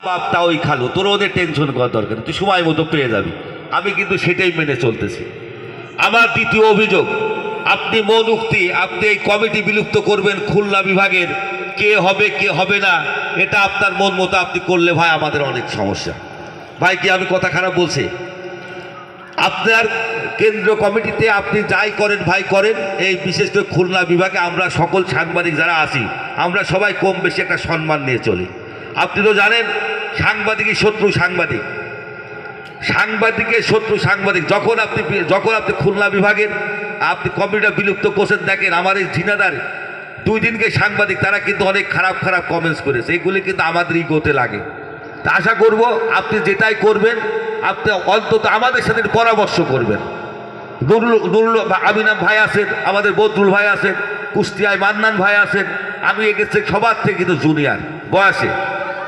বাপ তা ওই খালো, তোর ওদের টেনশন করার দরকার নেই, তুই সময় মতো পেয়ে যাবি। আমি কিন্তু সেটাই মেনে চলতেছি। আমার দ্বিতীয় অভিযোগ, আপনি মন উক্তি, আপনি এই কমিটি বিলুপ্ত করবেন খুলনা বিভাগের, কে হবে কে হবে না এটা আপনার মন মতো আপনি করলে ভাই আমাদের অনেক সমস্যা। ভাই কি আমি কথা খারাপ বলছি? আপনার কেন্দ্র কমিটিতে আপনি যাই করেন ভাই করেন, এই বিশেষ করে খুলনা বিভাগে আমরা সকল সাংবাদিক যারা আছি আমরা সবাই কম বেশি একটা সম্মান নিয়ে চলি। আপনি তো জানেন সাংবাদিকই শত্রু সাংবাদিক, সাংবাদিকের শত্রু সাংবাদিক। যখন আপনি খুলনা বিভাগের আপনি কমিটিটা বিলুপ্ত করছেন, দেখেন আমার এই ঝিনাদার 2 দিনকে সাংবাদিক তারা কিন্তু অনেক খারাপ খারাপ কমেন্টস করেছে, এইগুলি কিন্তু আমাদের ইগোতে লাগে। তা আশা করব আপনি যেটাই করবেন আপনি অন্তত আমাদের সাথে পরামর্শ করবেন। নুরুল আমিনা ভাই আছেন, আমাদের বদরুল ভাই আছেন, কুষ্টিয়ায় মান্নান ভাই আছেন, আমি এগেছি সবার থেকে কিন্তু জুনিয়র বয়সে,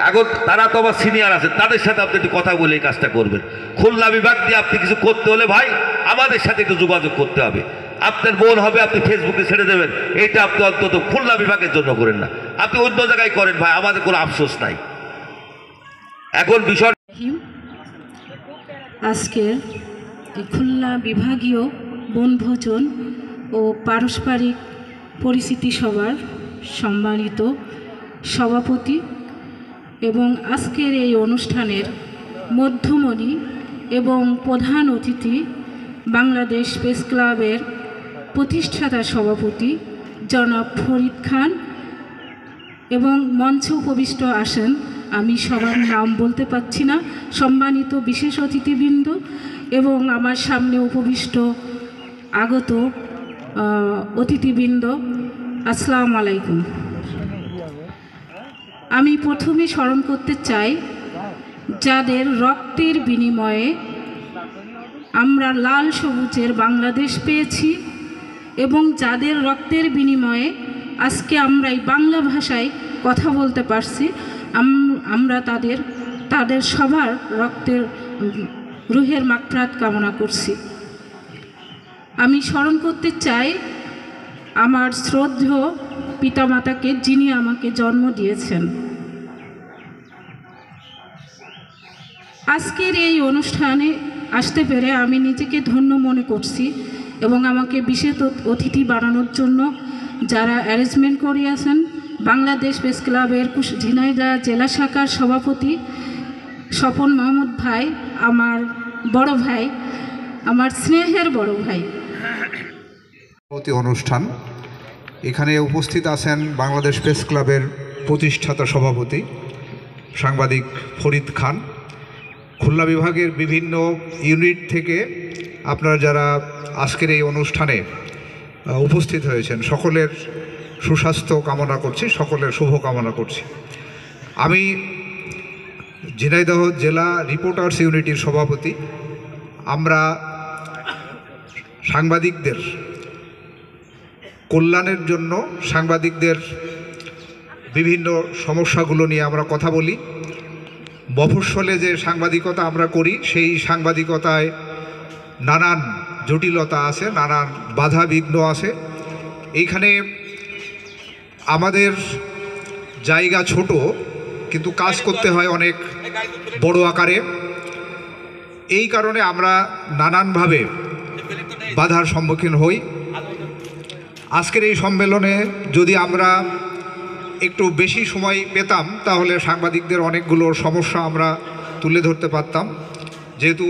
এখন তারা তো আমার সিনিয়র আছে, তাদের সাথে আপনি একটু কথা বলে এই কাজটা করবেন। খুলনা বিভাগ দিয়ে আপনি কিছু করতে হলে ভাই আমাদের সাথে একটু যোগাযোগ করতে হবে। আপনার মন হবে আপনি ফেসবুকে ছেড়ে দেবেন, এইটা আপনি অন্তত খুলনা বিভাগের জন্য করেন না, আপনি অন্য জায়গায় করেন ভাই, আমাদের কোনো আফসোস নাই। এখন বিষয় আজকের এই খুলনা বিভাগীয় বনভোজন ও পারস্পরিক পরিচিতি সভার সম্মানিত সভাপতি এবং আজকের এই অনুষ্ঠানের মধ্যমণি এবং প্রধান অতিথি বাংলাদেশ প্রেস ক্লাবের প্রতিষ্ঠাতা সভাপতি জনাব ফরিদ খান এবং মঞ্চে উপবিষ্ট আসেন, আমি সবার নাম বলতে পারছি না, সম্মানিত বিশেষ অতিথিবৃন্দ এবং আমার সামনে উপবিষ্ট আগত অতিথিবৃন্দ, আসসালামু আলাইকুম। আমি প্রথমে স্মরণ করতে চাই যাদের রক্তের বিনিময়ে আমরা লাল সবুজের বাংলাদেশ পেয়েছি এবং যাদের রক্তের বিনিময়ে আজকে আমরা এই বাংলা ভাষায় কথা বলতে পারছি, আমরা তাদের সবার রক্তের রুহের মাগফিরাত কামনা করছি। আমি স্মরণ করতে চাই আমার শ্রদ্ধেয় পিতামাতাকে, যিনি আমাকে জন্ম দিয়েছেন। আজকের এই অনুষ্ঠানে আসতে পেরে আমি নিজেকে ধন্য মনে করছি এবং আমাকে বিশেষ অতিথি বানানোর জন্য যারা অ্যারেঞ্জমেন্ট করিয়াছেন, বাংলাদেশ প্রেস ক্লাবের ঝিনাইদহ জেলা শাখার সভাপতি স্বপন মাহমুদ ভাই, আমার বড় ভাই, আমার স্নেহের বড় ভাই। অনুষ্ঠান এখানে উপস্থিত আছেন বাংলাদেশ প্রেস ক্লাবের প্রতিষ্ঠাতা সভাপতি সাংবাদিক ফরিদ খান, খুলনা বিভাগের বিভিন্ন ইউনিট থেকে আপনারা যারা আজকের এই অনুষ্ঠানে উপস্থিত হয়েছেন সকলের সুস্বাস্থ্য কামনা করছি, সকলের শুভ কামনা করছি। আমি ঝিনাইদহ জেলা রিপোর্টার্স ইউনিটির সভাপতি। আমরা সাংবাদিকদের কল্যাণের জন্য সাংবাদিকদের বিভিন্ন সমস্যাগুলো নিয়ে আমরা কথা বলি। মফস্বলে যে সাংবাদিকতা আমরা করি সেই সাংবাদিকতায় নানান জটিলতা আছে, নানান বাধা বিঘ্ন আছে। এইখানে আমাদের জায়গা ছোট কিন্তু কাজ করতে হয় অনেক বড় আকারে, এই কারণে আমরা নানানভাবে বাধার সম্মুখীন হই। আজকের এই সম্মেলনে যদি আমরা একটু বেশি সময় পেতাম তাহলে সাংবাদিকদের অনেকগুলো সমস্যা আমরা তুলে ধরতে পারতাম। যেহেতু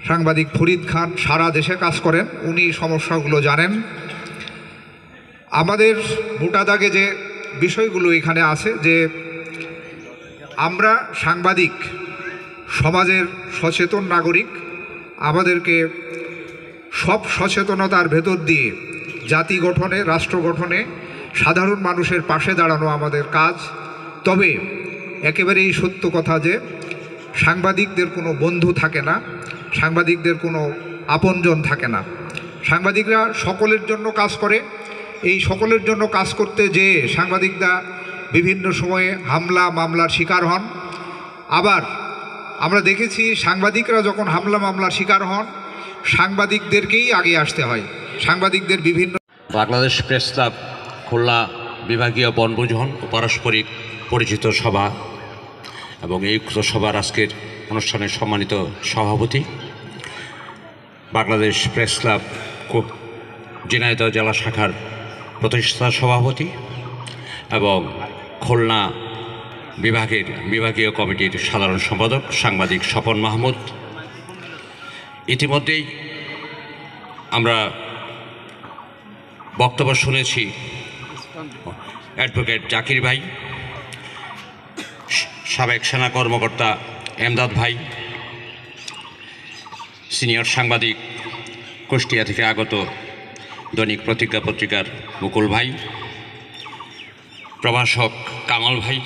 সাংবাদিক ফরিদ খান সারা দেশে কাজ করেন, উনি সমস্যাগুলো জানেন। আমাদের মোটা দাগে যে বিষয়গুলো এখানে আছে যে আমরা সাংবাদিক সমাজের সচেতন নাগরিক, আমাদেরকে সব সচেতনতার ভেতর দিয়ে জাতি গঠনে, রাষ্ট্র গঠনে সাধারণ মানুষের পাশে দাঁড়ানো আমাদের কাজ। তবে একেবারেই সত্য কথা যে সাংবাদিকদের কোনো বন্ধু থাকে না, সাংবাদিকদের কোনো আপনজন থাকে না। সাংবাদিকরা সকলের জন্য কাজ করে, এই সকলের জন্য কাজ করতে যেয়ে সাংবাদিকরা বিভিন্ন সময়ে হামলা মামলার শিকার হন। আবার আমরা দেখেছি সাংবাদিকরা যখন হামলা মামলার শিকার হন সাংবাদিকদেরকেই আগে আসতে হয়। সাংবাদিকদের বিভিন্ন বাংলাদেশ প্রেস ক্লাব খুলনা বিভাগীয় বনভোজন ও পারস্পরিক পরিচিত সভা এবং এই উক্ত সভার আজকের অনুষ্ঠানের সম্মানিত সভাপতি, বাংলাদেশ প্রেস ক্লাব ঝিনাইদহ জেলা শাখার প্রতিষ্ঠাতা সভাপতি এবং খুলনা বিভাগীয় কমিটির সাধারণ সম্পাদক সাংবাদিক স্বপন মাহমুদ। ইতিমধ্যেই আমরা বক্তব্য শুনেছি অ্যাডভোকেট জাকির ভাই, সাবেক সেনা কর্মকর্তা এমদাদ ভাই, সিনিয়র সাংবাদিক কুষ্টিয়া থেকে আগত দৈনিক প্রতিজ্ঞা পত্রিকার মুকুল ভাই, প্রভাষক কামাল ভাই,